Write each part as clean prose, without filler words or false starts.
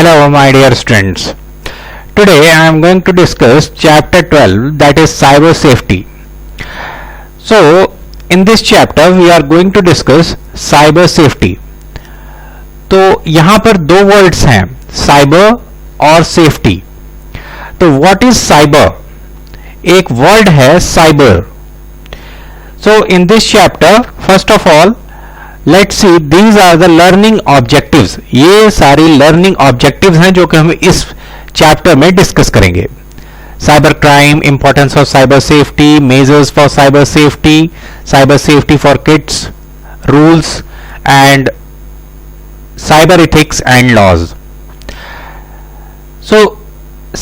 Hello my dear students. Today I am going to discuss chapter 12, that is cyber safety. So in this chapter we are going to discuss cyber safety. तो यहाँ पर दो words हैं, cyber और safety. तो what is cyber? एक word है cyber. So in this chapter first of all let's see these are the learning objectives. ये सारी लर्निंग ऑब्जेक्टिव्स हैं जो कि हम इस चैप्टर में डिस्कस करेंगे. Cyber crime, importance of cyber safety, measures for cyber safety for kids, rules and cyber ethics and laws. So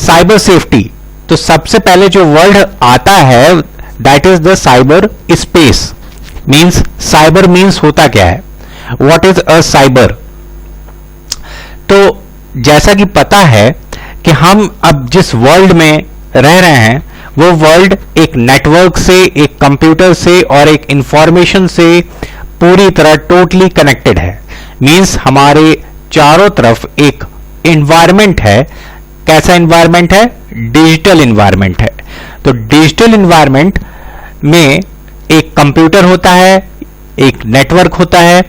cyber safety, तो सबसे पहले जो वर्ड आता है that is the cyber space. Means cyber means होता क्या है, व्हाट इज अ साइबर. तो जैसा कि पता है कि हम अब जिस वर्ल्ड में रह रहे हैं वो वर्ल्ड एक नेटवर्क से, एक कंप्यूटर से और एक इंफॉर्मेशन से पूरी तरह टोटली कनेक्टेड है. मीन्स हमारे चारों तरफ एक एनवायरमेंट है. कैसा एनवायरमेंट है? डिजिटल एनवायरमेंट है. तो डिजिटल एनवायरमेंट में एक कंप्यूटर होता है, एक नेटवर्क होता है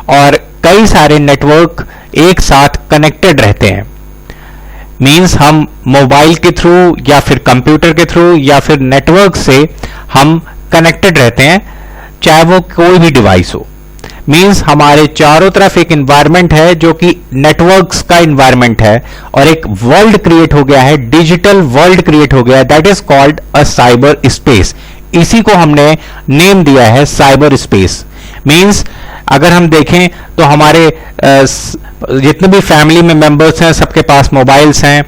और कई सारे नेटवर्क एक साथ कनेक्टेड रहते हैं. मीन्स हम मोबाइल के थ्रू या फिर कंप्यूटर के थ्रू या फिर नेटवर्क से हम कनेक्टेड रहते हैं, चाहे वो कोई भी डिवाइस हो. मीन्स हमारे चारों तरफ एक एनवायरमेंट है जो कि नेटवर्क्स का एनवायरमेंट है और एक वर्ल्ड क्रिएट हो गया है, डिजिटल वर्ल्ड क्रिएट हो गया है, that is called a cyber space. इसी को हमने नेम दिया है साइबर स्पेस. मीन्स अगर हम देखें तो हमारे जितने भी फैमिली में मेंबर्स हैं सबके पास मोबाइल्स हैं,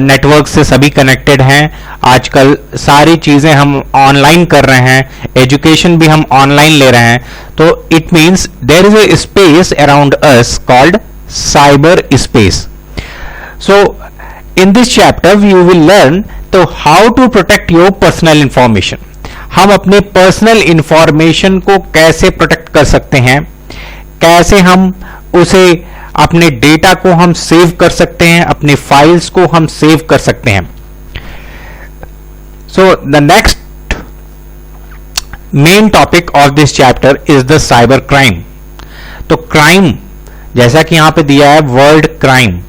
नेटवर्क से सभी कनेक्टेड हैं. आजकल सारी चीजें हम ऑनलाइन कर रहे हैं, एजुकेशन भी हम ऑनलाइन ले रहे हैं. तो it means there is a space around us called cyber space. So in this chapter you will learn तो how to protect your personal information. हम अपने पर्सनल इंफॉर्मेशन को कैसे प्रोटेक्ट कर सकते हैं, कैसे हम उसे, अपने डेटा को हम सेव कर सकते हैं, अपने फाइल्स को हम सेव कर सकते हैं. So the next main topic of this chapter is the cyber crime. तो क्राइम जैसा कि यहां पे दिया है वर्ड क्राइम,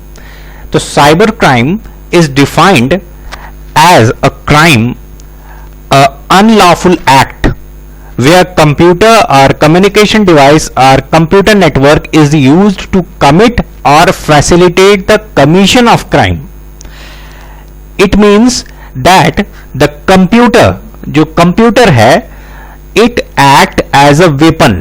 तो cyber crime is defined as a crime, unlawful act where computer or communication device or computer network is used to commit or facilitate the commission of crime. It means that the computer, जो computer है, it act as a weapon.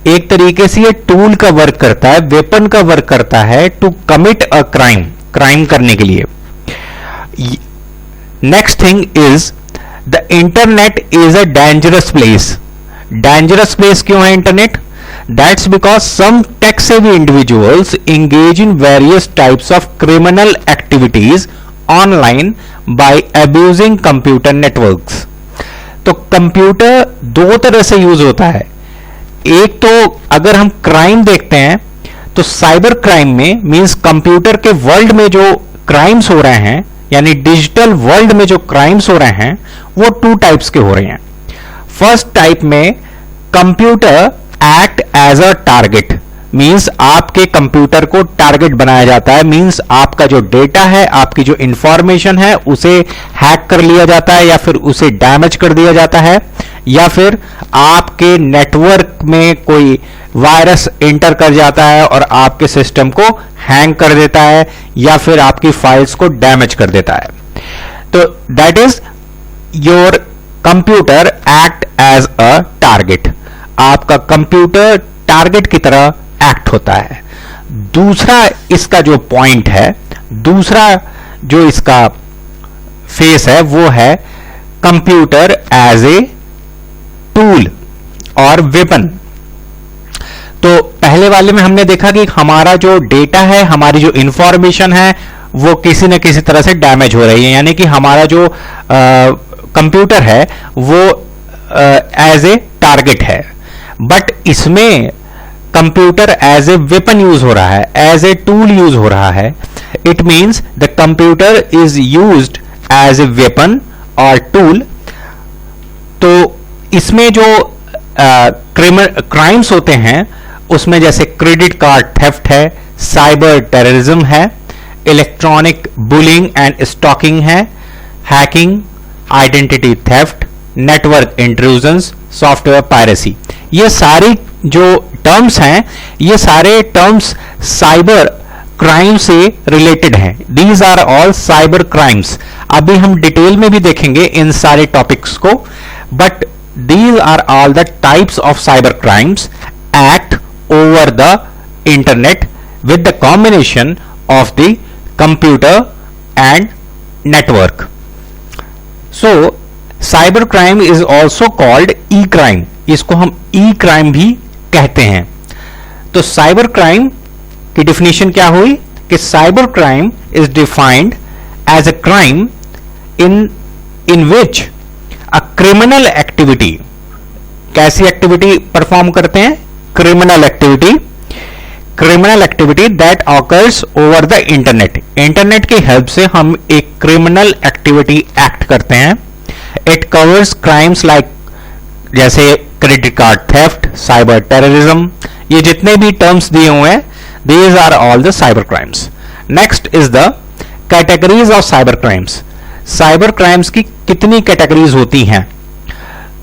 एक तरीके से ये tool का work करता है, weapon का वर्क करता है to commit a crime, crime करने के लिए. Next thing is The internet is a dangerous place. Dangerous place क्यों है internet? That's because some tech-savvy individuals engage in various types of criminal activities online by abusing computer networks. तो computer दो तरह से use होता है. एक तो अगर हम क्राइम देखते हैं तो साइबर क्राइम में मींस कंप्यूटर के वर्ल्ड में जो क्राइम्स हो रहे हैं, यानी डिजिटल वर्ल्ड में जो क्राइम्स हो रहे हैं वो टू टाइप्स के हो रहे हैं. फर्स्ट टाइप में computer act as a target. Means आपके कंप्यूटर को टारगेट बनाया जाता है. मींस आपका जो डेटा है, आपकी जो इंफॉर्मेशन है उसे हैक कर लिया जाता है या फिर उसे डैमेज कर दिया जाता है, या फिर आपके नेटवर्क में कोई वायरस एंटर कर जाता है और आपके सिस्टम को हैंग कर देता है या फिर आपकी फाइल्स को डैमेज कर देता है. तो that is your computer act as a target. आपका कंप्यूटर टारगेट की तरह एक्ट होता है. दूसरा इसका जो पॉइंट है, दूसरा जो इसका फेस है वो है कंप्यूटर एज ए टूल और वेपन. तो पहले वाले में हमने देखा कि हमारा जो डेटा है, हमारी जो इंफॉर्मेशन है वो किसी न किसी तरह से डैमेज हो रही है, यानी कि हमारा जो कंप्यूटर है वो एज ए टारगेट है. बट इसमें computer as a weapon use हो रहा है, एज ए टूल यूज हो रहा है. It means the computer is used as a weapon और टूल। तो इसमें जो क्राइम्स होते हैं उसमें जैसे क्रेडिट कार्ड थेफ्ट है, साइबर टेररिज्म है, इलेक्ट्रॉनिक बुलिंग एंड स्टॉकिंग है, hacking, identity theft, network intrusions, software piracy. ये सारी जो टर्म्स हैं, ये सारे टर्म्स साइबर क्राइम से रिलेटेड हैं। These are all cyber crimes. अभी हम डिटेल में भी देखेंगे इन सारे टॉपिक्स को, but these are all the types of cyber crimes act over the internet with the combination of the computer and network. So cyber crime is also called e-crime. इसको हम e-crime भी कहते हैं। तो cyber crime की definition क्या हुई कि cyber crime is defined as a crime in which a criminal activity, कैसी एक्टिविटी परफॉर्म करते हैं? Criminal activity that occurs over the internet. Internet की हेल्प से हम एक क्रिमिनल एक्टिविटी एक्ट करते हैं। इट कवर्स क्राइम्स लाइक जैसे credit card theft, cyber terrorism, ये जितने भी टर्म्स दिए हुए हैं, these are all the cyber crimes. Next is the categories of cyber crimes. Cyber crimes की कितनी कैटेगरीज होती हैं?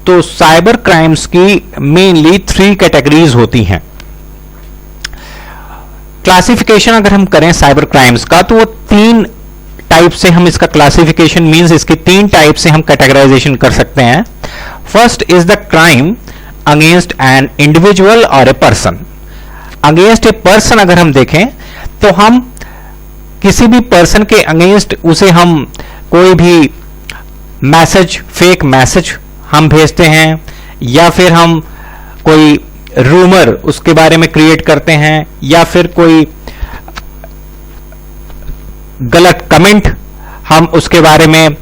तो साइबर क्राइम्स की मेनली 3 कैटेगरीज होती हैं। क्लासिफिकेशन अगर हम करें साइबर क्राइम्स का, तो वो 3 टाइप से हम इसका क्लासिफिकेशन मींस इसके 3 टाइप से हम कैटेगराइजेशन कर सकते हैं। First is the crime against an individual और a person. Against a person अगर हम देखें तो हम किसी भी पर्सन के अगेंस्ट उसे हम कोई भी मैसेज, फेक मैसेज हम भेजते हैं, या फिर हम कोई रूमर उसके बारे में क्रिएट करते हैं, या फिर कोई गलत कमेंट हम उसके बारे में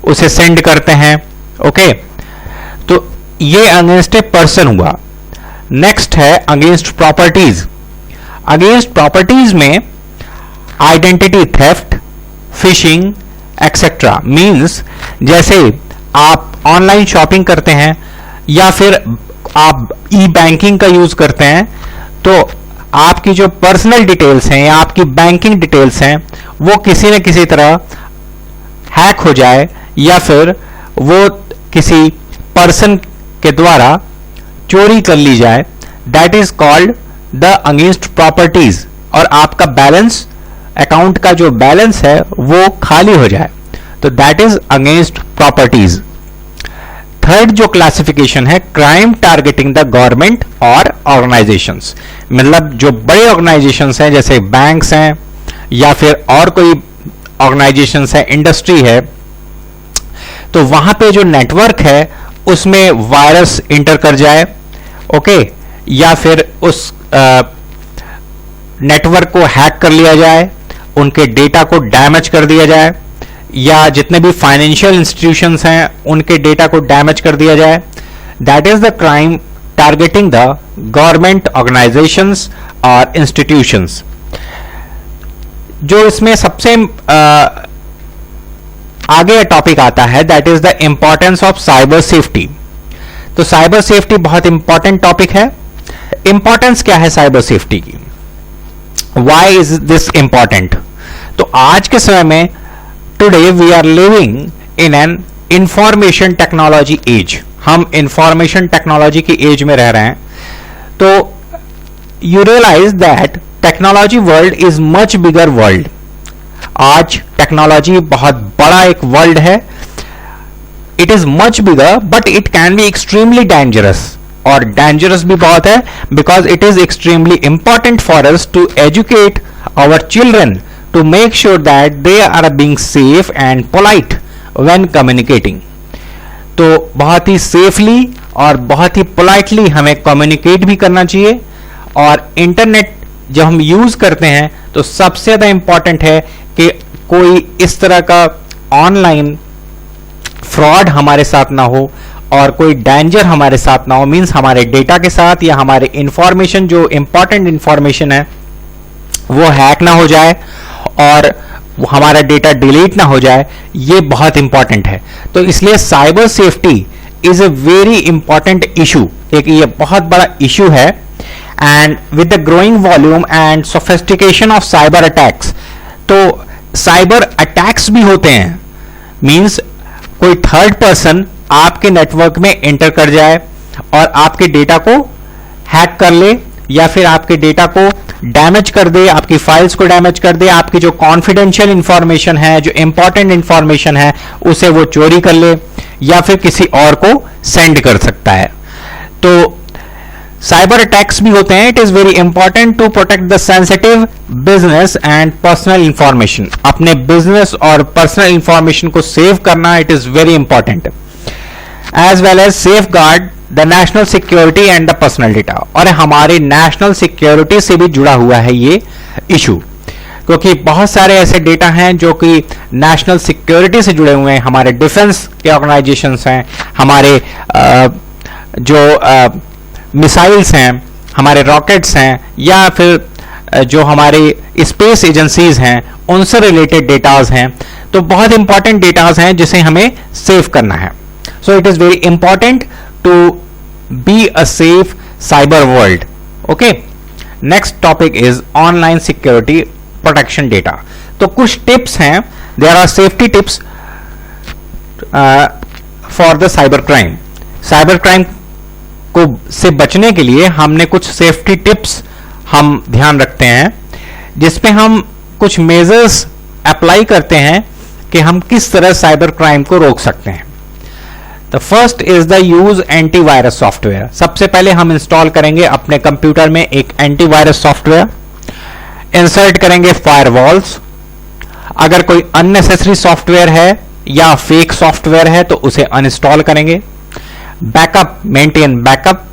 उसे सेंड करते हैं। ओके, तो ये अगेंस्ट ए पर्सन हुआ। नेक्स्ट है अगेंस्ट प्रॉपर्टीज। अगेंस्ट प्रॉपर्टीज में identity theft, fishing etcetera. Means जैसे आप ऑनलाइन शॉपिंग करते हैं या फिर आप ई बैंकिंग का यूज करते हैं, तो आपकी जो पर्सनल डिटेल्स हैं या आपकी बैंकिंग डिटेल्स हैं वो किसी न किसी तरह हैक हो जाए, या फिर वो किसी पर्सन के द्वारा चोरी कर ली जाए, that is called the against properties. और आपका बैलेंस, अकाउंट का जो बैलेंस है वो खाली हो जाए, तो that is against properties. Third जो क्लासिफिकेशन है, क्राइम टारगेटिंग द गवर्नमेंट और ऑर्गेनाइजेशंस। मतलब जो बड़े ऑर्गेनाइजेशंस हैं जैसे बैंक्स हैं या फिर और कोई ऑर्गेनाइजेशंस है, इंडस्ट्री है, तो वहां पे जो नेटवर्क है उसमें वायरस इंटर कर जाए, ओके, या फिर उस नेटवर्क को हैक कर लिया जाए, उनके डेटा को डैमेज कर दिया जाए, या जितने भी फाइनेंशियल इंस्टीट्यूशंस हैं उनके डेटा को डैमेज कर दिया जाए, that is the crime targeting the government organisations और इंस्टीट्यूशंस। जो इसमें सबसे आगे टॉपिक आता है, that is the importance of cyber safety. तो साइबर सेफ्टी बहुत इंपॉर्टेंट टॉपिक है। इंपॉर्टेंस क्या है साइबर सेफ्टी की? Why is this important? तो आज के समय में today we are living in an information technology age. हम इंफॉर्मेशन टेक्नोलॉजी की एज में रह रहे हैं। तो you realise that technology world is much bigger world. आज टेक्नोलॉजी बहुत बड़ा एक वर्ल्ड है। It is much bigger but it can be extremely dangerous, और डेंजरस भी बहुत है because it is extremely important for us to educate our children to make sure that they are being safe and polite when communicating. तो बहुत ही safely और बहुत ही politely हमें communicate भी करना चाहिए। और इंटरनेट जब हम यूज करते हैं तो सबसे ज्यादा इंपॉर्टेंट है कि कोई इस तरह का ऑनलाइन फ्रॉड हमारे साथ ना हो और कोई डेंजर हमारे साथ ना हो। मींस हमारे डेटा के साथ या हमारे इंफॉर्मेशन, जो इंपॉर्टेंट इंफॉर्मेशन है, वो हैक ना हो जाए। और हमारा डेटा डिलीट ना हो जाए, ये बहुत इंपॉर्टेंट है। तो इसलिए cyber safety is a very important issue, एक ये बहुत बड़ा इशू है। And with the growing volume and sophistication of cyber attacks, तो साइबर अटैक्स भी होते हैं, मींस कोई थर्ड पर्सन आपके नेटवर्क में एंटर कर जाए और आपके डेटा को हैक कर ले, या फिर आपके डेटा को डैमेज कर दे, आपकी फाइल्स को डैमेज कर दे, आपकी जो कॉन्फिडेंशियल इंफॉर्मेशन है, जो इंपॉर्टेंट इंफॉर्मेशन है, उसे वो चोरी कर ले या फिर किसी और को सेंड कर सकता है। तो साइबर अटैक्स भी होते हैं। It is very important to protect the sensitive business and personal information. अपने बिजनेस और पर्सनल इंफॉर्मेशन को सेव करना it is very important, as well as safeguard the national security and the personal data. और हमारे national security से भी जुड़ा हुआ है ये इशू, क्योंकि बहुत सारे ऐसे डेटा हैं जो कि नेशनल सिक्योरिटी से जुड़े हुए हैं। हमारे डिफेंस के ऑर्गेनाइजेशंस हैं, हमारे जो मिसाइल्स हैं, हमारे रॉकेट्स हैं, या फिर जो हमारे स्पेस एजेंसीज हैं, उनसे रिलेटेड डेटाज हैं। तो बहुत इंपॉर्टेंट डेटाज हैं जिसे हमें सेव करना है। So it is very important to be a safe cyber world. Okay, next topic is online security protection data. तो कुछ टिप्स हैं, there are safety tips for the cyber crime. Cyber crime को से बचने के लिए हमने कुछ सेफ्टी टिप्स हम ध्यान रखते हैं, जिसमें हम कुछ मेजर्स अप्लाई करते हैं कि हम किस तरह साइबर क्राइम को रोक सकते हैं। The first is the use antivirus software. सबसे पहले हम इंस्टॉल करेंगे अपने कंप्यूटर में एक एंटीवायरस सॉफ्टवेयर, इंसर्ट करेंगे फायरवॉल्स। अगर कोई अननेसेसरी सॉफ्टवेयर है या फेक सॉफ्टवेयर है तो उसे अनइंस्टॉल करेंगे। बैकअप, मेंटेन बैकअप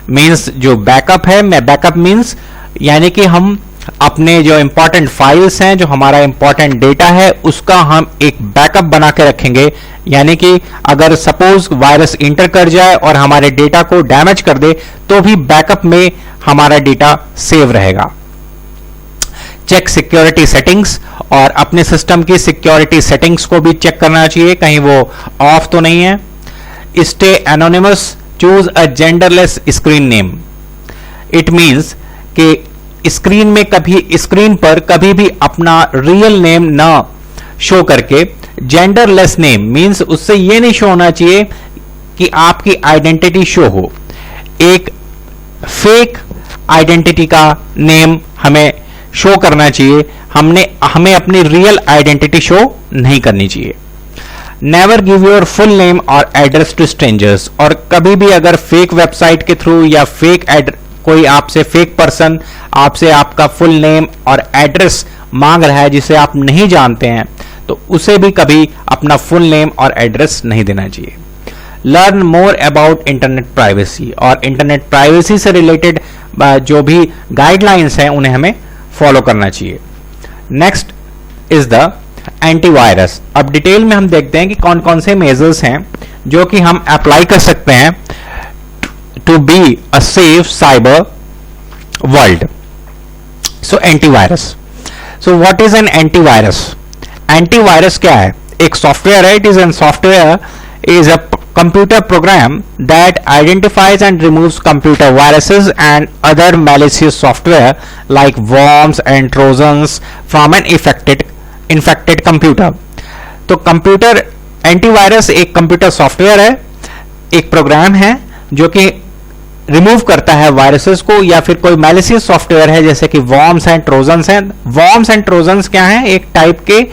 मींस जो बैकअप है, बैकअप मींस यानी कि हम अपने जो इंपॉर्टेंट फाइल्स हैं, जो हमारा इंपॉर्टेंट डेटा है, उसका हम एक बैकअप बना के रखेंगे। यानी कि अगर सपोज वायरस इंटर कर जाए और हमारे डेटा को डैमेज कर दे तो भी बैकअप में हमारा डेटा सेव रहेगा। चेक सिक्योरिटी सेटिंग्स, और अपने सिस्टम की सिक्योरिटी सेटिंग्स को भी चेक करना चाहिए कहीं वो ऑफ तो नहीं है। Stay anonymous, choose a genderless screen name. It means कि स्क्रीन पर कभी भी अपना रियल नेम ना शो करके, जेंडरलेस नेम मींस उससे ये नहीं शो होना चाहिए कि आपकी आइडेंटिटी शो हो। एक फेक आइडेंटिटी का नेम हमें शो करना चाहिए, हमें अपनी रियल आइडेंटिटी शो नहीं करनी चाहिए। Never give your full name और एड्रेस टू स्ट्रेंजर्स। और कभी भी अगर फेक वेबसाइट के थ्रू या कोई आपसे फेक पर्सन आपसे आपका फुल नेम और एड्रेस मांग रहा है जिसे आप नहीं जानते हैं, तो उसे भी कभी अपना फुल नेम और एड्रेस नहीं देना चाहिए। Learn more about internet privacy, और इंटरनेट प्राइवेसी से रिलेटेड जो भी गाइडलाइंस हैं उन्हें हमें फॉलो करना चाहिए। Next is the antivirus. अब डिटेल में हम देखते हैं कि कौन कौन से मेजर्स हैं जो कि हम अप्लाई कर सकते हैं to be a safe cyber world. So antivirus, so what is an antivirus? Antivirus क्या है? एक सॉफ्टवेयर है। It is an software is a computer program that identifies and removes computer viruses and other malicious software like worms and trojans from an infected computer. तो computer antivirus एक computer software है, एक programme है जो कि remove करता है viruses को, या फिर कोई मैलिशियस सॉफ्टवेयर है जैसे कि वॉर्म्स एंड ट्रोजन्स हैं। वॉर्म्स एंड ट्रोजन्स क्या हैं? एक टाइप के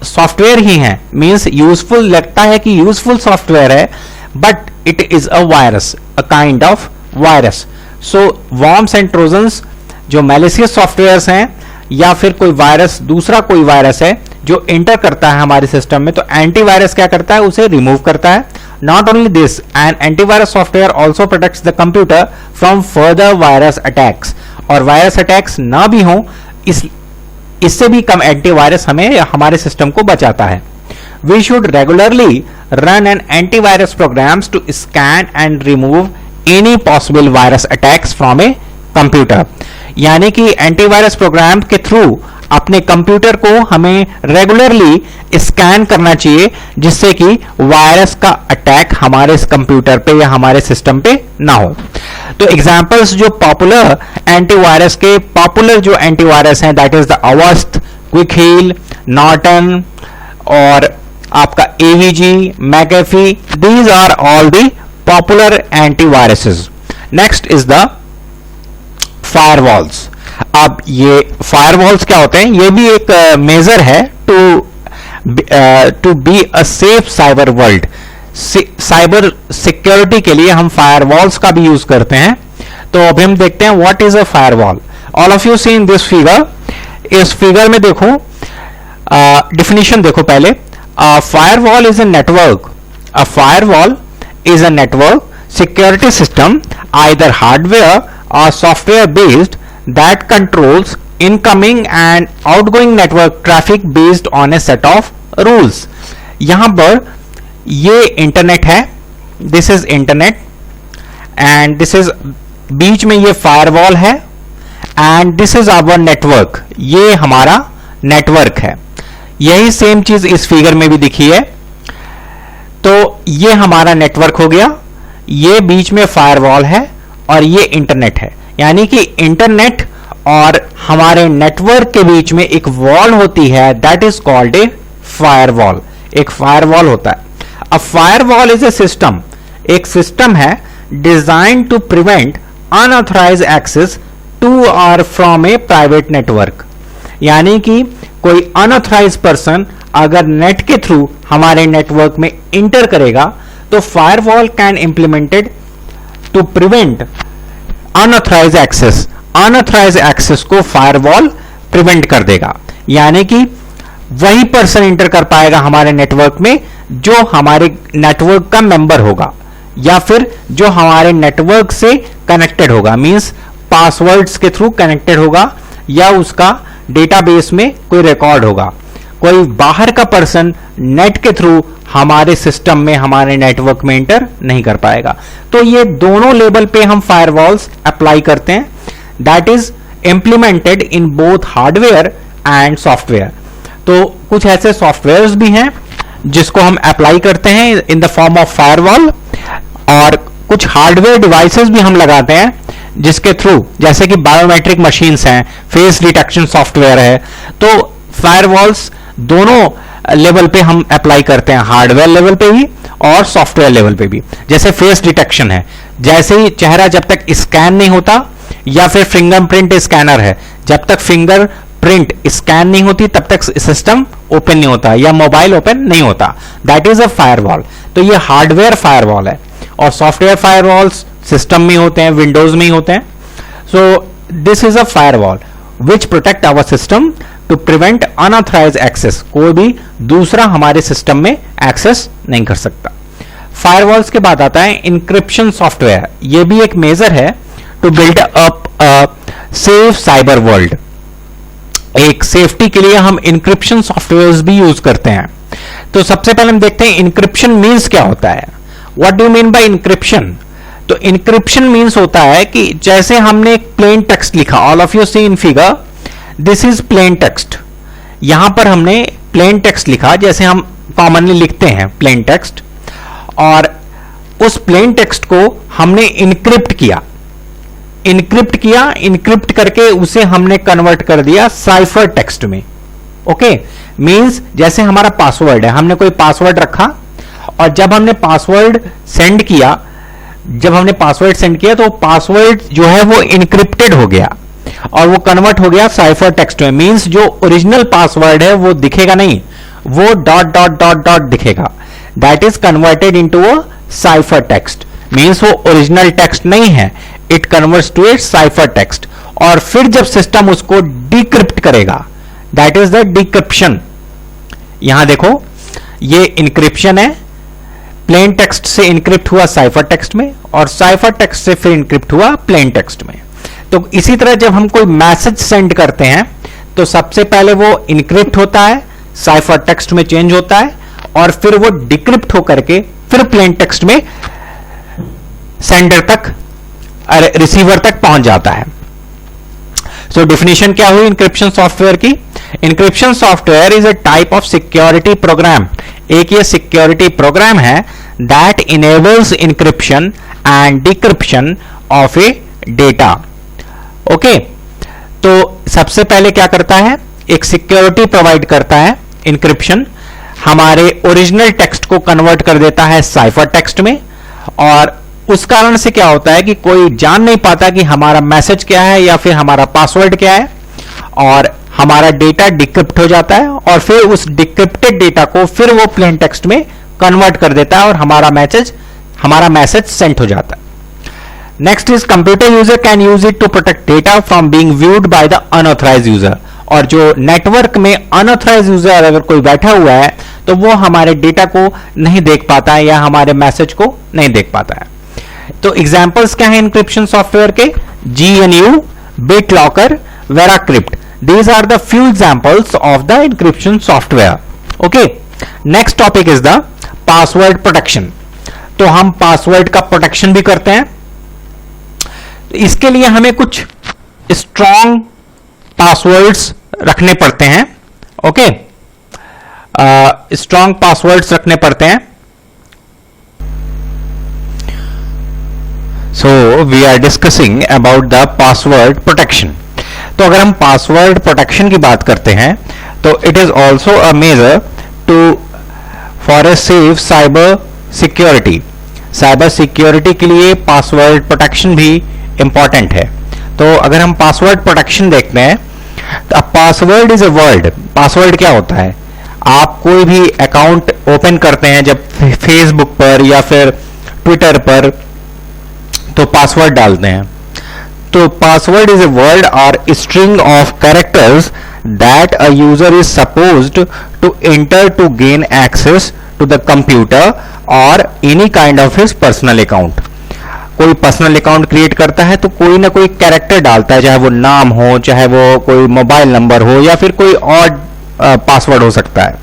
सॉफ्टवेयर ही है, मींस यूजफुल, लगता है कि यूजफुल सॉफ्टवेयर है, but it is a virus, a kind of virus. So worms and trojans जो मैलिशियस सॉफ्टवेयर्स हैं, या फिर कोई वायरस, दूसरा कोई वायरस है जो एंटर करता है हमारे सिस्टम में, तो एंटीवायरस क्या करता है? उसे रिमूव करता है। Not only this, an antivirus software also protects the computer from further virus attacks. और वायरस अटैक्स ना भी हो, इससे भी कम एंटीवायरस हमें हमारे सिस्टम को बचाता है। We should regularly run an antivirus programs to scan and remove any possible virus attacks from a computer. यानी कि एंटीवायरस प्रोग्राम के थ्रू अपने कंप्यूटर को हमें रेगुलरली स्कैन करना चाहिए, जिससे कि वायरस का अटैक हमारे इस कंप्यूटर पे या हमारे सिस्टम पे ना हो। तो एग्जांपल्स जो पॉपुलर एंटीवायरस के पॉपुलर जो एंटीवायरस हैं, that is the Avast, Quick Heal, Norton और आपका AVG, McAfee, these are all the popular antiviruses. Next is the firewalls. अब ये फायरवॉल्स क्या होते हैं? ये भी एक मेजर है to be a safe cyber world. Cyber security के लिए हम फायरवॉल्स का भी यूज करते हैं। तो अभी हम देखते हैं what is a firewall. All of you see in this figure. इस फिगर में देखो, डिफिनेशन देखो पहले। Firewall is a network. A firewall is a network security system, either hardware or software based, that controls incoming and outgoing network traffic based on a set of rules. यहां पर ये internet है, this is internet and this is बीच में ये firewall है and this is our network, ये हमारा नेटवर्क है। यही सेम चीज इस फिगर में भी दिखी है। तो ये हमारा नेटवर्क हो गया, ये बीच में फायरवॉल है और ये इंटरनेट है। यानी कि इंटरनेट और हमारे नेटवर्क के बीच में एक वॉल होती है, that is called a firewall. एक फायरवॉल होता है। A firewall is a system, एक सिस्टम है design to prevent unauthorised access to और फ्रॉम ए प्राइवेट नेटवर्क। यानी कि कोई अनऑथराइज्ड पर्सन अगर नेट के थ्रू हमारे नेटवर्क में इंटर करेगा तो firewall can implemented to prevent unauthorised access. Unauthorised access को फायरवॉल प्रिवेंट कर देगा। यानी कि वही पर्सन इंटर कर पाएगा हमारे नेटवर्क में जो हमारे नेटवर्क का मेंबर होगा या फिर जो हमारे नेटवर्क से कनेक्टेड होगा, मींस पासवर्ड्स के थ्रू कनेक्टेड होगा या उसका डेटाबेस में कोई रिकॉर्ड होगा। कोई बाहर का पर्सन नेट के थ्रू हमारे सिस्टम में, हमारे नेटवर्क में इंटर नहीं कर पाएगा। तो ये दोनों लेवल पे हम फायरवॉल्स अप्लाई करते हैं, that is implemented in both hardware and software. तो कुछ ऐसे सॉफ्टवेयर्स भी हैं जिसको हम अप्लाई करते हैं in the form of firewall, और कुछ हार्डवेयर डिवाइसेस भी हम लगाते हैं जिसके थ्रू, जैसे कि बायोमेट्रिक मशीन्स हैं, फेस डिटेक्शन सॉफ्टवेयर है। तो फायरवॉल्स दोनों लेवल पे हम अप्लाई करते हैं, हार्डवेयर लेवल पे भी और सॉफ्टवेयर लेवल पे भी। जैसे फेस डिटेक्शन है, जैसे ही चेहरा जब तक स्कैन नहीं होता, या फिर फिंगरप्रिंट स्कैनर है, जब तक फिंगरप्रिंट स्कैन नहीं होती तब तक सिस्टम ओपन नहीं होता या मोबाइल ओपन नहीं होता, दैट इज अ फायरवॉल। तो ये हार्डवेयर फायरवॉल है। और सॉफ्टवेयर फायरवॉल्स सिस्टम में होते हैं, विंडोज में ही होते हैं। So this is a firewall which protect our system to prevent unauthorised access. कोई भी दूसरा हमारे सिस्टम में एक्सेस नहीं कर सकता। फायरवॉल्स के बाद आता है इंक्रिप्शन सॉफ्टवेयर। यह भी एक मेजर है to build up a safe cyber world. एक सेफ्टी के लिए हम इंक्रिप्शन सॉफ्टवेयर्स भी यूज करते हैं। तो सबसे पहले हम देखते हैं इंक्रिप्शन मीन्स क्या होता है। What do you mean by encryption? तो इंक्रिप्शन मीन्स होता है कि जैसे हमने एक प्लेन टेक्स्ट लिखा, all of you see in figure, this is plain text. यहां पर हमने प्लेन टेक्स्ट लिखा जैसे हम कॉमनली लिखते हैं प्लेन टेक्स्ट, और उस प्लेन टेक्स्ट को हमने इनक्रिप्ट किया। इनक्रिप्ट करके उसे हमने कन्वर्ट कर दिया साइफर टेक्स्ट में। ओके, मींस जैसे हमारा पासवर्ड है, हमने कोई पासवर्ड रखा और जब हमने पासवर्ड सेंड किया तो पासवर्ड जो है वो इनक्रिप्टेड हो गया और वो कन्वर्ट हो गया साइफर टेक्स्ट में। मींस जो ओरिजिनल पासवर्ड है वो दिखेगा नहीं, वो डॉट डॉट डॉट डॉट दिखेगा। That is converted into a cipher text. Means वो ओरिजिनल टेक्स्ट नहीं है, it converts to a cipher text. और फिर जब सिस्टम उसको डिक्रिप्ट करेगा, दैट इज द डिक्रिप्शन। यहां देखो, ये इंक्रिप्शन है, प्लेन टेक्स्ट से इंक्रिप्ट हुआ साइफर टेक्स्ट में और साइफर टेक्स्ट से फिर इंक्रिप्ट हुआ प्लेन टेक्स्ट में। तो इसी तरह जब हम कोई मैसेज सेंड करते हैं तो सबसे पहले वो इंक्रिप्ट होता है, साइफर टेक्स्ट में चेंज होता है और फिर वो डिक्रिप्ट होकर के फिर प्लेन टेक्स्ट में सेंडर तक, रिसीवर तक पहुंच जाता है। सो डिफिनेशन क्या हुई इंक्रिप्शन सॉफ्टवेयर की? Encryption software is a type of security program, एक ये सिक्योरिटी प्रोग्राम है that enables encryption and decryption of a data. Okay, तो सबसे पहले क्या करता है, एक सिक्योरिटी प्रोवाइड करता है इंक्रिप्शन, हमारे ओरिजिनल टेक्स्ट को कन्वर्ट कर देता है साइफर टेक्स्ट में, और उस कारण से क्या होता है कि कोई जान नहीं पाता कि हमारा मैसेज क्या है या फिर हमारा पासवर्ड क्या है, और हमारा डेटा डिक्रिप्ट हो जाता है, और फिर उस डिक्रिप्टेड डेटा को फिर वो प्लेन टेक्स्ट में कन्वर्ट कर देता है और हमारा मैसेज सेंड हो जाता है। Next is computer user can use it to protect data from being viewed by the unauthorized user, और जो नेटवर्क में अनऑथराइज्ड यूजर अगर कोई बैठा हुआ है तो वो हमारे डेटा को नहीं देख पाता है या हमारे मैसेज को नहीं देख पाता है। तो एग्जांपल्स क्या है इंक्रिप्शन सॉफ्टवेयर के? GNU, BitLocker, VeraCrypt, these are the few examples of the encryption software. Okay, next topic is the password protection. तो हम पासवर्ड का प्रोटेक्शन भी करते हैं। इसके लिए हमें कुछ स्ट्रॉन्ग पासवर्ड्स रखने पड़ते हैं। ओके, स्ट्रॉन्ग पासवर्ड्स रखने पड़ते हैं। So we are discussing about the password protection. तो अगर हम पासवर्ड प्रोटेक्शन की बात करते हैं तो it is also a measure to for a safe cyber security. Cyber security के लिए पासवर्ड प्रोटेक्शन भी इंपॉर्टेंट है। तो अगर हम पासवर्ड प्रोटेक्शन देखते हैं तो password is a word. Password क्या होता है? आप कोई भी अकाउंट ओपन करते हैं जब फेसबुक पर या फिर ट्विटर पर तो पासवर्ड डालते हैं। तो पासवर्ड इज अ वर्ड और string of characters that a user is supposed to enter to gain access to the computer और any kind of his personal account. कोई पर्सनल अकाउंट क्रिएट करता है तो कोई ना कोई कैरेक्टर डालता है, चाहे वो नाम हो, चाहे वो कोई मोबाइल नंबर हो या फिर कोई और पासवर्ड हो सकता है।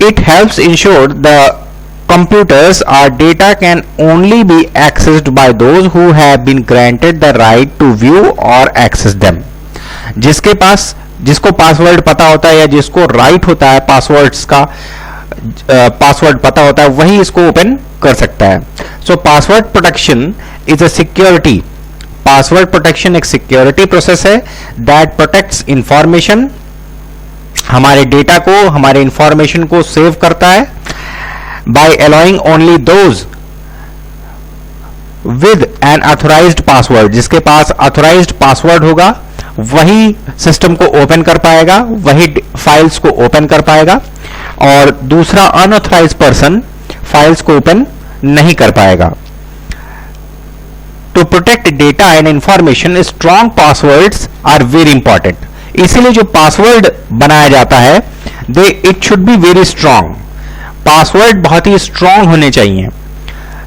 It helps ensure the computers or data can only be accessed by those who have been granted the right to view or access them. जिसको पासवर्ड पता होता है या जिसको राइट होता है पासवर्ड्स का पासवर्ड पता होता है वही इसको ओपन कर सकता है। सो password protection is a security. Password protection एक सिक्योरिटी प्रोसेस है दैट प्रोटेक्ट्स इंफॉर्मेशन, हमारे डेटा को, हमारे इंफॉर्मेशन को सेव करता है by allowing only those with an authorized password, जिसके पास authorized password होगा वही सिस्टम को ओपन कर पाएगा, वही फाइल्स को ओपन कर पाएगा, और दूसरा अनऑथराइज्ड पर्सन फाइल्स को ओपन नहीं कर पाएगा। To protect data and information strong passwords are very important. इसीलिए जो पासवर्ड बनाया जाता है it should be very strong. Password बहुत ही स्ट्रॉन्ग होने चाहिए।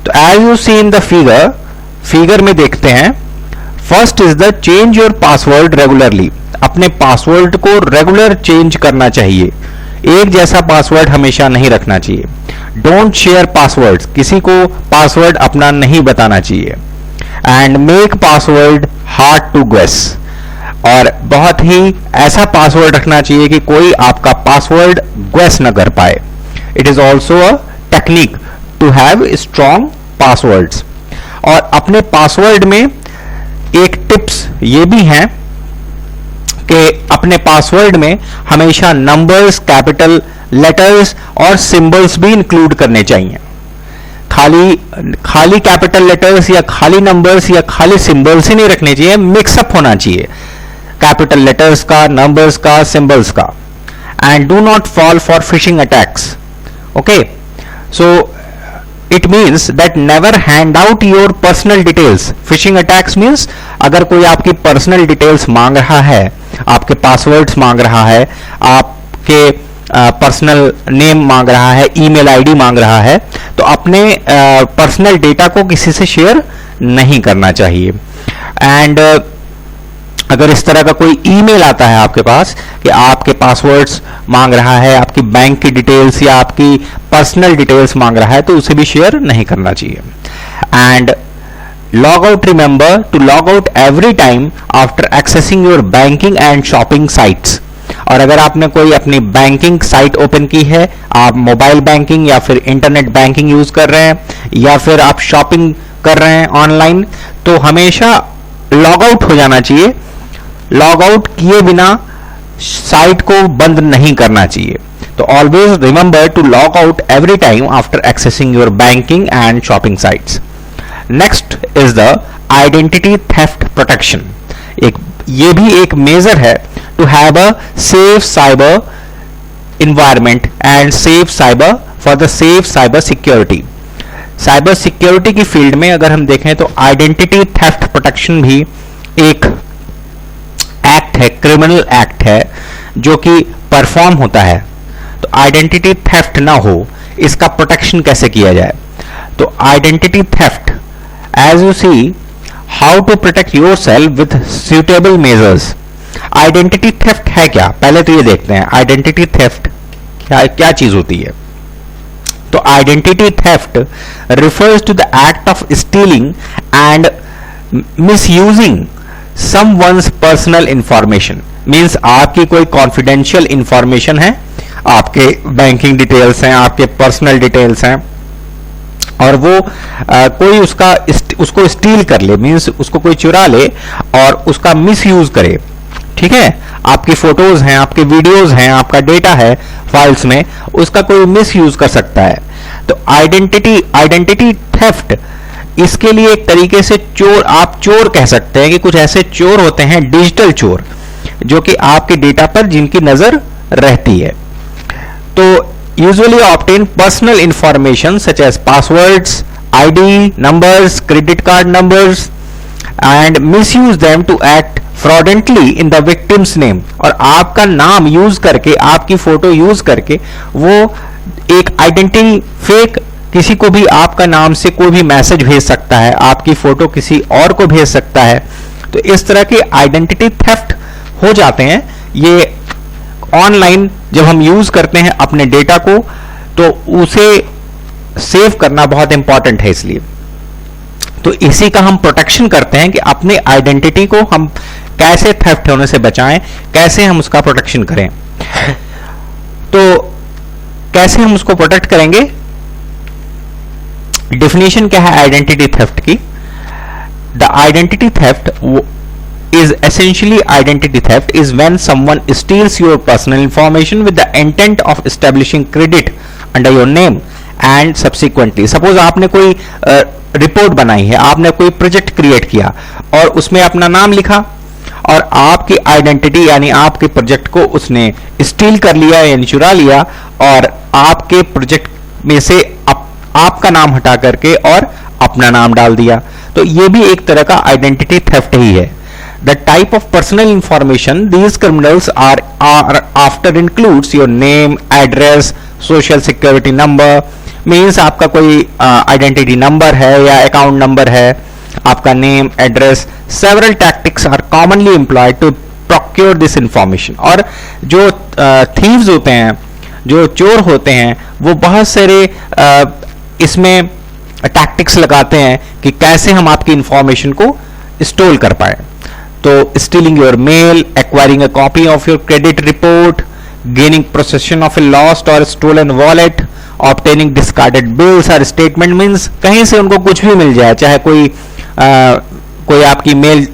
तो as you see in the figure में देखते हैं, first is the change your password regularly. अपने पासवर्ड को रेगुलर चेंज करना चाहिए, एक जैसा पासवर्ड हमेशा नहीं रखना चाहिए। डोंट शेयर पासवर्ड, किसी को पासवर्ड अपना नहीं बताना चाहिए। And make password hard to guess, और बहुत ही ऐसा पासवर्ड रखना चाहिए कि कोई आपका पासवर्ड गेस न कर पाए। It is also a technique to have strong passwords. और अपने पासवर्ड में एक टिप्स ये भी है कि अपने पासवर्ड में हमेशा नंबर्स, कैपिटल लेटर्स और सिंबल्स भी इंक्लूड करने चाहिए। खाली कैपिटल लेटर्स या खाली नंबर्स या खाली सिंबल्स ही नहीं रखने चाहिए, मिक्सअप होना चाहिए कैपिटल लेटर्स का, नंबर्स का, सिंबल्स का। And do not fall for phishing attacks. Okay, so it means that never hand out your personal details. Phishing attacks means अगर कोई आपकी पर्सनल डिटेल्स मांग रहा है, आपके पासवर्ड्स मांग रहा है, आपके पर्सनल नेम मांग रहा है, ईमेल आईडी मांग रहा है, तो अपने पर्सनल डेटा को किसी से शेयर नहीं करना चाहिए। एंड अगर इस तरह का कोई ईमेल आता है आपके पास कि आपके पासवर्ड्स मांग रहा है, आपकी बैंक की डिटेल्स या आपकी पर्सनल डिटेल्स मांग रहा है, तो उसे भी शेयर नहीं करना चाहिए। And log out, remember to log out every time after accessing your banking and shopping sites. और अगर आपने कोई अपनी बैंकिंग साइट ओपन की है, आप मोबाइल बैंकिंग या फिर इंटरनेट बैंकिंग यूज कर रहे हैं या फिर आप शॉपिंग कर रहे हैं ऑनलाइन, तो हमेशा लॉग आउट हो जाना चाहिए. लॉग आउट किए बिना साइट को बंद नहीं करना चाहिए. तो always remember to log out every time after accessing your banking and shopping sites. Next is the identity theft protection. ये भी एक मेजर है to have a safe cyber environment and safe cyber for the safe cyber security. Cyber security की field में अगर हम देखें तो आइडेंटिटी थेफ्ट प्रोटेक्शन भी एक एक्ट है, क्रिमिनल एक्ट है जो कि परफॉर्म होता है. तो आइडेंटिटी थेफ्ट ना हो, इसका प्रोटेक्शन कैसे किया जाए? तो identity theft, as you see, how to protect yourself with suitable measures. Identity theft है क्या, पहले तो ये देखते हैं आइडेंटिटी थेफ्ट क्या चीज होती है. तो identity theft refers to the act of stealing and misusing someone's personal information. Means आपकी कोई कॉन्फिडेंशियल इंफॉर्मेशन है, आपके बैंकिंग डिटेल्स हैं, आपके पर्सनल डिटेल्स हैं, और वो कोई उसको स्टील कर ले, मींस उसको कोई चुरा ले और उसका मिसयूज करे. ठीक है, आपकी फोटोज हैं, आपके वीडियोज हैं, आपका डेटा है फाइल्स में, उसका कोई मिसयूज कर सकता है. तो आइडेंटिटी थेफ्ट, इसके लिए एक तरीके से चोर, आप चोर कह सकते हैं कि कुछ ऐसे चोर होते हैं, डिजिटल चोर, जो कि आपके डेटा पर जिनकी नजर रहती है. तो usually obtain personal information such as passwords, ID numbers, credit card numbers and misuse them to act fraudulently in the victim's name. और आपका नाम यूज करके, आपकी फोटो यूज करके वो एक आइडेंटिटी फेक, किसी को भी आपका नाम से कोई भी मैसेज भेज सकता है, आपकी फोटो किसी और को भेज सकता है. तो इस तरह के आइडेंटिटी थेफ्ट हो जाते हैं. ये ऑनलाइन जब हम यूज करते हैं अपने डेटा को, तो उसे सेव करना बहुत इंपॉर्टेंट है. इसलिए तो इसी का हम प्रोटेक्शन करते हैं कि अपने आइडेंटिटी को हम कैसे थेफ्ट होने से बचाएं, कैसे हम उसका प्रोटेक्शन करें. तो कैसे हम उसको प्रोटेक्ट करेंगे? डेफिनेशन क्या है आइडेंटिटी थेफ्ट की? The identity theft is essentially identity theft is when someone steals your personal information with the intent of establishing credit under your name and subsequently. suppose आपने कोई रिपोर्ट बनाई है, आपने कोई प्रोजेक्ट क्रिएट किया और उसमें अपना नाम लिखा और आपकी आइडेंटिटी यानी आपके प्रोजेक्ट को उसने स्टील कर लिया यानी चुरा लिया और आपके प्रोजेक्ट में से आपका नाम हटा करके और अपना नाम डाल दिया. तो ये भी एक तरह का आइडेंटिटी थेफ्ट ही है. The type of personal information these criminals are after includes your name, address, social security number. Means आपका कोई identity number है या account number है, आपका name, address. Several tactics are commonly employed to procure this information. और जो thieves होते हैं, जो चोर होते हैं, वो बहुत सारे इसमें tactics लगाते हैं कि कैसे हम आपकी information को स्टोल कर पाए. तो stealing your mail, acquiring a copy of your credit report, gaining possession of a lost or stolen wallet, obtaining discarded bills or statement. means कहीं से उनको कुछ भी मिल जाए, चाहे कोई आपकी मेल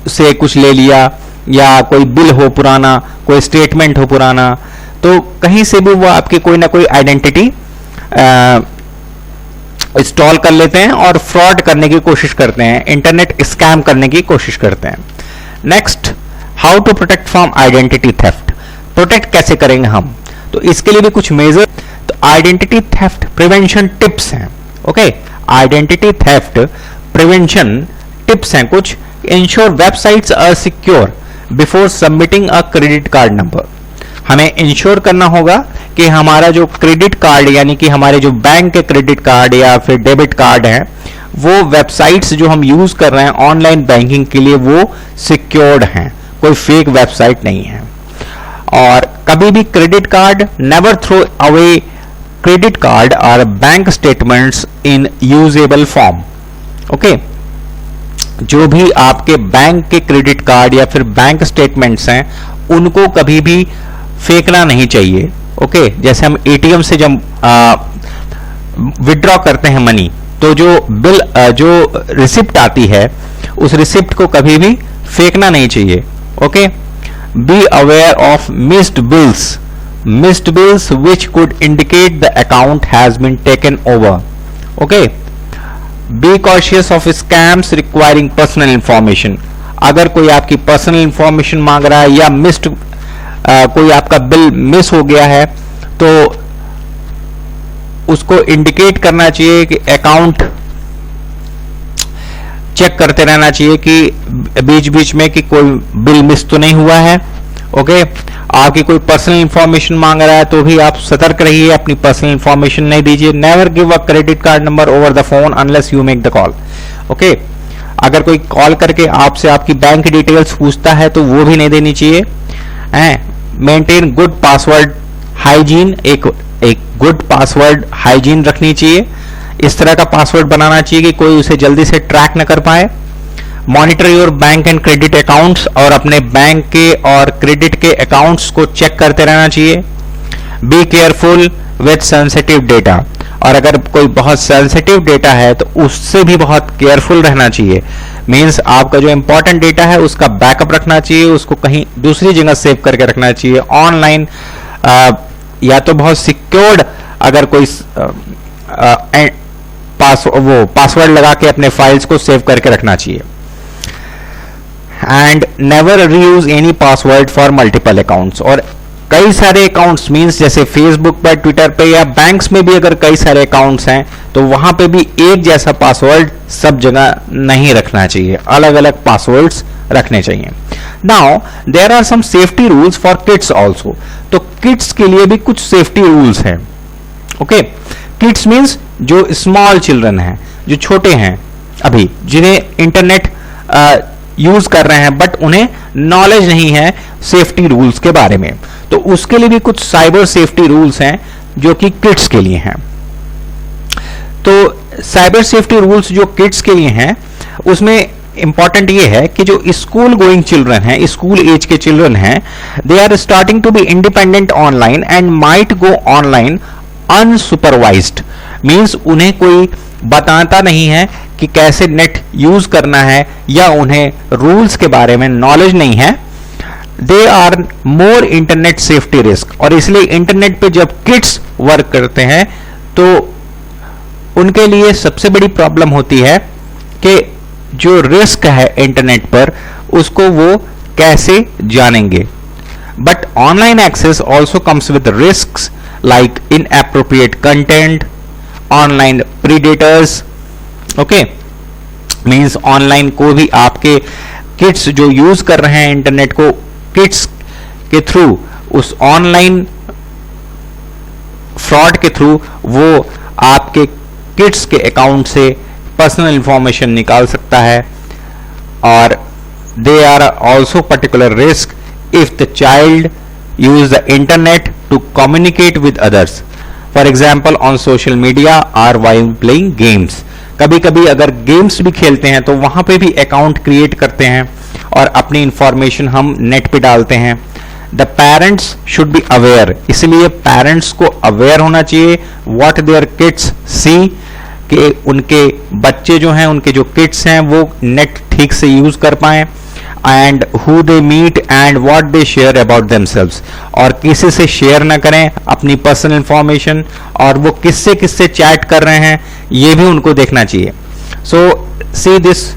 से कुछ ले लिया या कोई बिल हो पुराना, कोई स्टेटमेंट हो पुराना, तो कहीं से भी वो आपकी कोई ना कोई आइडेंटिटी इंस्टॉल कर लेते हैं और फ्रॉड करने की कोशिश करते हैं, इंटरनेट स्कैम करने की कोशिश करते हैं. Next, how to protect from identity theft. Protect कैसे करेंगे हम? तो इसके लिए भी कुछ मेजर, तो आइडेंटिटी थेफ्ट प्रिवेंशन टिप्स हैं. Okay, identity theft prevention tips हैं कुछ. Ensure websites are secure before submitting a credit card number. हमें इंश्योर करना होगा कि हमारा जो क्रेडिट कार्ड यानी कि हमारे जो बैंक के क्रेडिट कार्ड या फिर डेबिट कार्ड हैं, वो वेबसाइट्स जो हम यूज कर रहे हैं ऑनलाइन बैंकिंग के लिए वो सिक्योर्ड हैं, कोई फेक वेबसाइट नहीं है. और कभी भी credit card, never throw away credit card और bank statements in usable form. Okay, जो भी आपके बैंक के क्रेडिट कार्ड या फिर बैंक स्टेटमेंट्स हैं उनको कभी भी फेंकना नहीं चाहिए। ओके, जैसे हम एटीएम से जब विड्रॉ करते हैं मनी, तो जो बिल जो रिसिप्ट आती है उस रिसिप्ट को कभी भी फेंकना नहीं चाहिए। Okay, be aware of missed bills which could indicate the account has been taken over. Okay, be cautious of scams requiring personal information. अगर कोई आपकी पर्सनल इंफॉर्मेशन मांग रहा है या कोई आपका बिल मिस हो गया है तो उसको इंडिकेट करना चाहिए कि अकाउंट चेक करते रहना चाहिए कि बीच बीच में कि कोई बिल मिस तो नहीं हुआ है। ओके, आपकी कोई पर्सनल इंफॉर्मेशन मांग रहा है तो भी आप सतर्क रहिए, अपनी पर्सनल इंफॉर्मेशन नहीं दीजिए। Never give a credit card number over the phone unless you make the call. Okay, अगर कोई कॉल करके आपसे आपकी बैंक डिटेल्स पूछता है तो वो भी नहीं देनी चाहिए। मेंटेन गुड पासवर्ड हाइजीन, एक गुड पासवर्ड हाइजीन रखनी चाहिए। इस तरह का पासवर्ड बनाना चाहिए कि कोई उसे जल्दी से ट्रैक न कर पाए। Monitor your bank and credit accounts, और अपने बैंक के और क्रेडिट के अकाउंट्स को चेक करते रहना चाहिए। Be careful with sensitive data, और अगर कोई बहुत सेंसिटिव डेटा है तो उससे भी बहुत केयरफुल रहना चाहिए। मींस आपका जो इंपॉर्टेंट डेटा है उसका बैकअप रखना चाहिए, उसको कहीं दूसरी जगह सेव करके रखना चाहिए ऑनलाइन, या तो बहुत सिक्योर्ड, अगर कोई पासवर्ड लगा के अपने फाइल्स को सेव करके रखना चाहिए। And never reuse any password for multiple accounts, और कई सारे अकाउंट्स मींस जैसे फेसबुक पर, ट्विटर पे या बैंक्स में भी अगर कई सारे अकाउंट्स हैं तो वहां पे भी एक जैसा पासवर्ड सब जगह नहीं रखना चाहिए, अलग अलग पासवर्ड्स रखने चाहिए। Now there are some safety rules for kids also, तो किड्स के लिए भी कुछ सेफ्टी रूल्स हैं। ओके, किड्स मींस जो स्मॉल चिल्ड्रन हैं, जो छोटे हैं अभी, जिन्हें इंटरनेट यूज कर रहे हैं बट उन्हें नॉलेज नहीं है सेफ्टी रूल्स के बारे में, तो उसके लिए भी कुछ साइबर सेफ्टी रूल्स हैं जो कि किड्स के लिए हैं। तो साइबर सेफ्टी रूल्स जो किड्स के लिए हैं उसमें इंपॉर्टेंट ये है कि जो स्कूल गोइंग चिल्ड्रन हैं, स्कूल एज के चिल्ड्रन हैं, they are starting to be independent online and might go online unsupervised. Means उन्हें कोई बताता नहीं है कि कैसे नेट यूज करना है या उन्हें रूल्स के बारे में नॉलेज नहीं है। They are more internet safety risk, और इसलिए इंटरनेट पे जब किड्स वर्क करते हैं तो उनके लिए सबसे बड़ी प्रॉब्लम होती है कि जो रिस्क है इंटरनेट पर उसको वो कैसे जानेंगे। But online access also comes with risks like inappropriate content, online predators. Okay, means online को भी आपके किड्स जो यूज कर रहे हैं इंटरनेट को, किड्स के थ्रू, उस ऑनलाइन फ्रॉड के थ्रू वो आपके किड्स के अकाउंट से पर्सनल इंफॉर्मेशन निकाल सकता है। और they are also particular risk if the child use the internet to communicate with others, for example on social media or while playing games. कभी कभी अगर गेम्स भी खेलते हैं तो वहां पे भी अकाउंट क्रिएट करते हैं और अपनी इंफॉर्मेशन हम नेट पे डालते हैं। The parents should be aware, इसलिए पेरेंट्स को अवेयर होना चाहिए व्हाट देयर किड्स सी, कि उनके बच्चे जो हैं, उनके जो किड्स हैं वो नेट ठीक से यूज कर पाएं, and who they meet and what they share about themselves, और किसी से शेयर ना करें अपनी पर्सनल इंफॉर्मेशन, और वो किससे किससे चैट कर रहे हैं ये भी उनको देखना चाहिए। So see this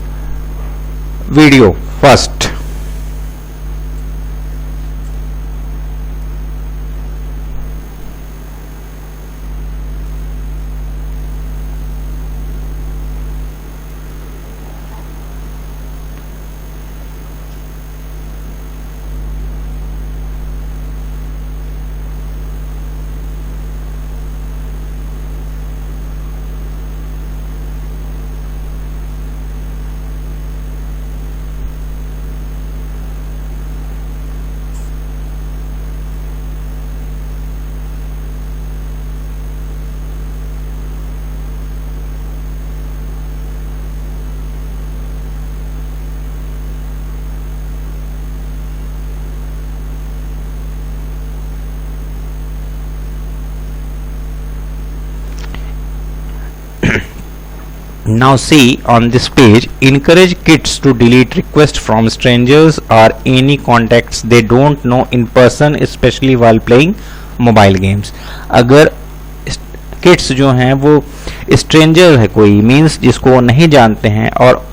video first. Now see on this page, encourage kids to delete requests from strangers or any contacts they don't know in person, especially while playing mobile games. अगर kids जो हैं वो stranger है कोई, means जिसको वो नहीं जानते हैं, और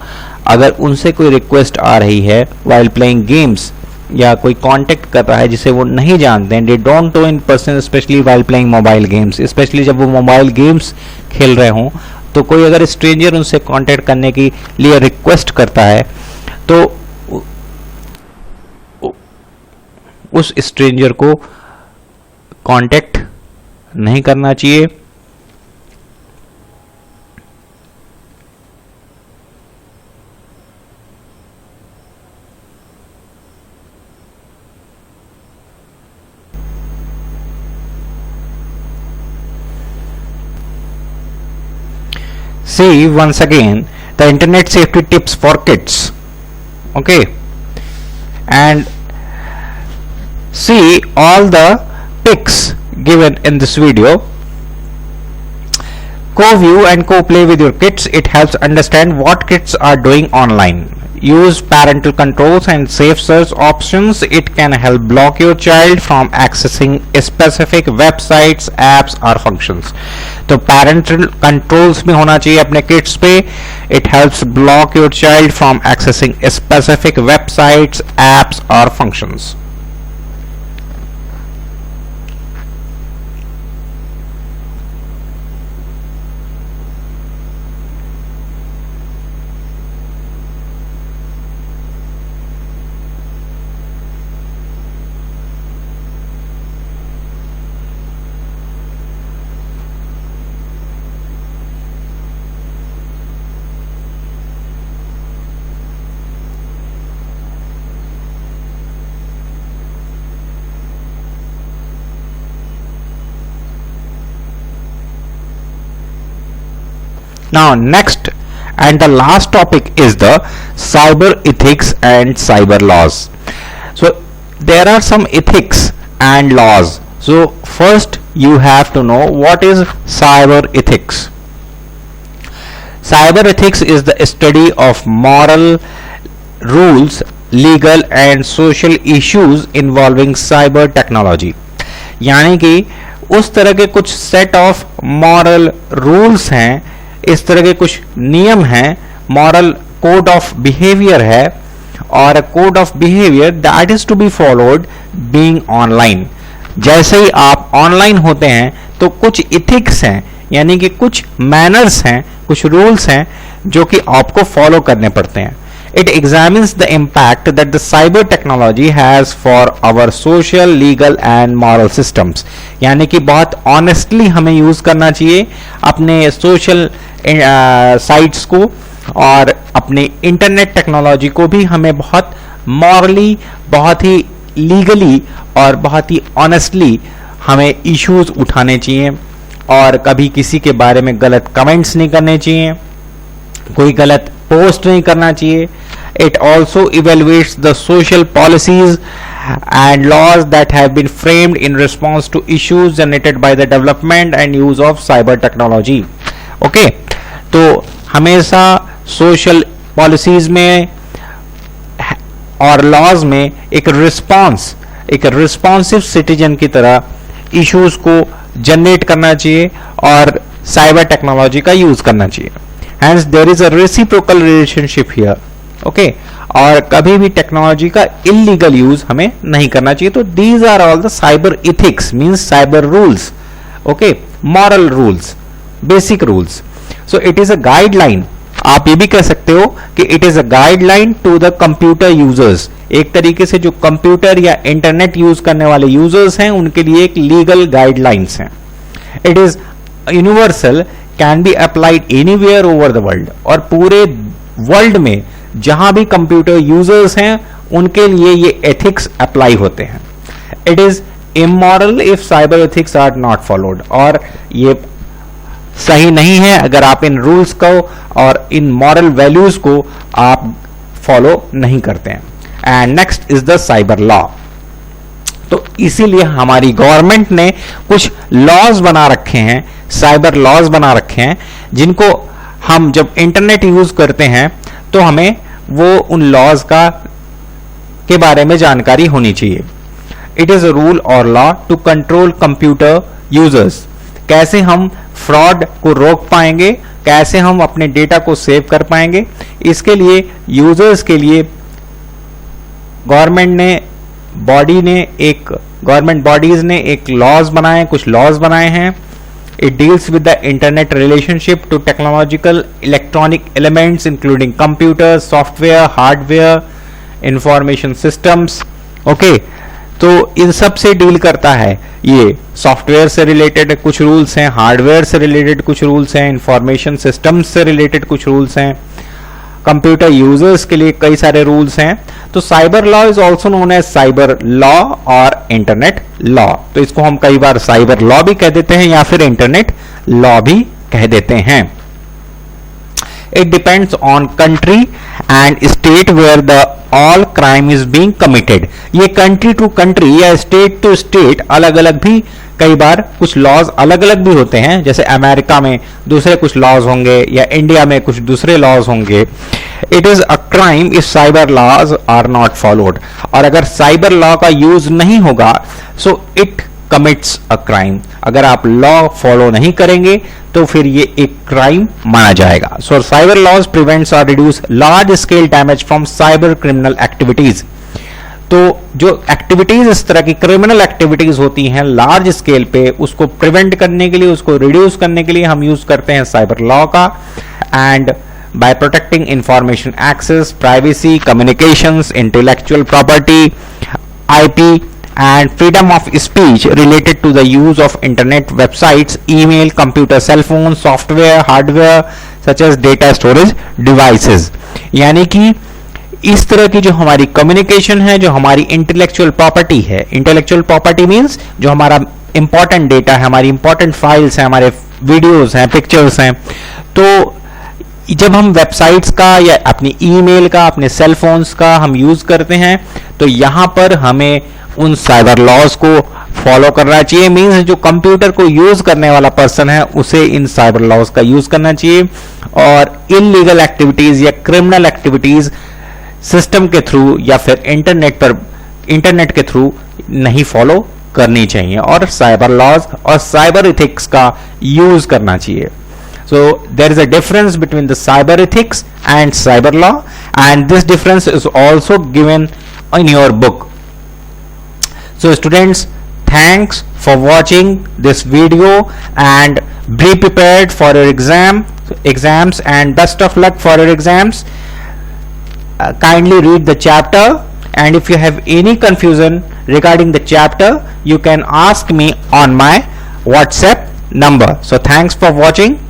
अगर उनसे कोई रिक्वेस्ट आ रही है while playing games या कोई कांटेक्ट कर रहा है जिसे वो नहीं जानते हैं, they don't know in person, specially while playing mobile games, specially जब वो मोबाइल गेम्स खेल रहे हों, तो कोई अगर स्ट्रेंजर उनसे कांटेक्ट करने के लिए रिक्वेस्ट करता है तो उस स्ट्रेंजर को कांटेक्ट नहीं करना चाहिए. See once again the internet safety tips for kids. Okay, and see all the pics given in this video. Co-view and co-play with your kids. It helps understand what kids are doing online. Use parental controls and safe search options. It can help block your child from accessing specific websites, apps or functions. तो parental controls में होना चाहिए अपने kids पे. It helps block your child from accessing specific websites, apps or functions. Now next and the last topic is the cyber ethics and cyber laws. So there are some ethics and laws. So first you have to know what is cyber ethics. Cyber ethics is the study of moral rules, legal and social issues involving cyber technology. यानी कि उस तरह के कुछ set of moral rules हैं, इस तरह के कुछ नियम हैं, मॉरल कोड ऑफ बिहेवियर है, और code of behaviour that is to be followed being online. जैसे ही आप ऑनलाइन होते हैं तो कुछ इथिक्स हैं, यानी कि कुछ मैनर्स हैं, कुछ रूल्स हैं जो कि आपको फॉलो करने पड़ते हैं. It examines the impact that the cyber technology has for our social, legal and moral systems. यानी कि बहुत ऑनेस्टली हमें यूज करना चाहिए अपने सोशल साइट्स को, और अपने इंटरनेट टेक्नोलॉजी को भी हमें बहुत मॉरली, बहुत ही लीगली और बहुत ही ऑनेस्टली हमें इश्यूज उठाने चाहिए, और कभी किसी के बारे में गलत कमेंट्स नहीं करने चाहिए, कोई गलत पोस्ट नहीं करना चाहिए. It also evaluates the social policies and laws that have been framed in response to issues generated by the development and use of cyber technology. Okay, तो हमेशा सोशल पॉलिसीज में और लॉज में एक रिस्पॉन्सिव सिटीजन की तरह issues को generate करना चाहिए और साइबर टेक्नोलॉजी का यूज करना चाहिए. Hence there is a reciprocal relationship here. Okay, और कभी भी टेक्नोलॉजी का इलीगल यूज हमें नहीं करना चाहिए. तो these are all the cyber ethics, means cyber rules. Okay, moral rules, basic rules. So it is a guideline. आप ये भी कह सकते हो कि it is a guideline to the computer users. एक तरीके से जो कंप्यूटर या इंटरनेट यूज करने वाले यूजर्स हैं उनके लिए एक लीगल गाइडलाइंस हैं. It is universal, can be applied anywhere over the world. और पूरे वर्ल्ड में जहां भी कंप्यूटर यूजर्स हैं उनके लिए ये एथिक्स अप्लाई होते हैं. It is immoral if cyber ethics are not followed. और ये सही नहीं है अगर आप इन रूल्स को और इन मॉरल वैल्यूज को आप फॉलो नहीं करते हैं. And next is the cyber law. तो इसीलिए हमारी गवर्नमेंट ने कुछ लॉज बना रखे हैं, साइबर लॉज बना रखे हैं, जिनको हम जब इंटरनेट यूज करते हैं तो हमें वो उन लॉज के बारे में जानकारी होनी चाहिए. इट इज अ रूल और law to control computer users. कैसे हम फ्रॉड को रोक पाएंगे, कैसे हम अपने डेटा को सेव कर पाएंगे, इसके लिए यूजर्स के लिए गवर्नमेंट बॉडीज ने एक लॉज बनाए, कुछ लॉज बनाए हैं. It deals with the internet relationship to technological electronic elements including computers, software, hardware, information systems. Okay, तो इन सब से डील करता है. ये सॉफ्टवेयर से रिलेटेड कुछ रूल्स हैं, हार्डवेयर से रिलेटेड कुछ रूल्स हैं, इंफॉर्मेशन सिस्टम्स से रिलेटेड कुछ रूल्स हैं, कंप्यूटर यूजर्स के लिए कई सारे रूल्स हैं. तो cyber law is also known as cyber law और इंटरनेट लॉ. तो इसको हम कई बार साइबर लॉ भी कह देते हैं या फिर इंटरनेट लॉ भी कह देते हैं. It depends on country and state where the all crime is being committed. ये कंट्री टू कंट्री या स्टेट टू स्टेट अलग अलग भी, कई बार कुछ लॉज अलग अलग भी होते हैं. जैसे अमेरिका में दूसरे कुछ लॉज होंगे या इंडिया में कुछ दूसरे लॉज होंगे. It is a crime if cyber laws are not followed. और अगर साइबर लॉ का यूज नहीं होगा so it commits a crime. अगर आप लॉ फॉलो नहीं करेंगे तो फिर ये एक क्राइम माना जाएगा. सो साइबर लॉज प्रिवेंट्स और reduce large scale damage from cyber criminal activities. तो जो एक्टिविटीज इस तरह की क्रिमिनल एक्टिविटीज होती हैं लार्ज स्केल पे, उसको प्रिवेंट करने के लिए, उसको रिड्यूस करने के लिए हम यूज करते हैं साइबर लॉ का. And by protecting information access, privacy, communications, intellectual property, IP and freedom of speech related to the use of internet websites, email, computer, cell phones, software, hardware such as data storage devices. यानी कि इस तरह की जो हमारी communication है, जो हमारी इंटेलेक्चुअल प्रॉपर्टी है, इंटेलेक्चुअल प्रॉपर्टी मीन्स जो हमारा इंपॉर्टेंट डेटा है, हमारी इंपॉर्टेंट फाइल्स हैं, हमारे वीडियोस हैं, पिक्चर्स हैं. तो जब हम वेबसाइट्स का या अपनी ईमेल का, अपने सेल फोन्स का हम यूज करते हैं तो यहां पर हमें उन साइबर लॉज को फॉलो करना चाहिए. मींस जो कंप्यूटर को यूज करने वाला पर्सन है उसे इन साइबर लॉज का यूज करना चाहिए और इलीगल एक्टिविटीज या क्रिमिनल एक्टिविटीज सिस्टम के थ्रू या फिर इंटरनेट के थ्रू नहीं फॉलो करनी चाहिए और साइबर लॉज और साइबर इथिक्स का यूज करना चाहिए. So there is a difference between the cyber ethics and cyber law, and this difference is also given in your book. So students, thanks for watching this video and be prepared for your exams and best of luck for your exams. Kindly read the chapter, and if you have any confusion regarding the chapter, you can ask me on my WhatsApp number. So thanks for watching.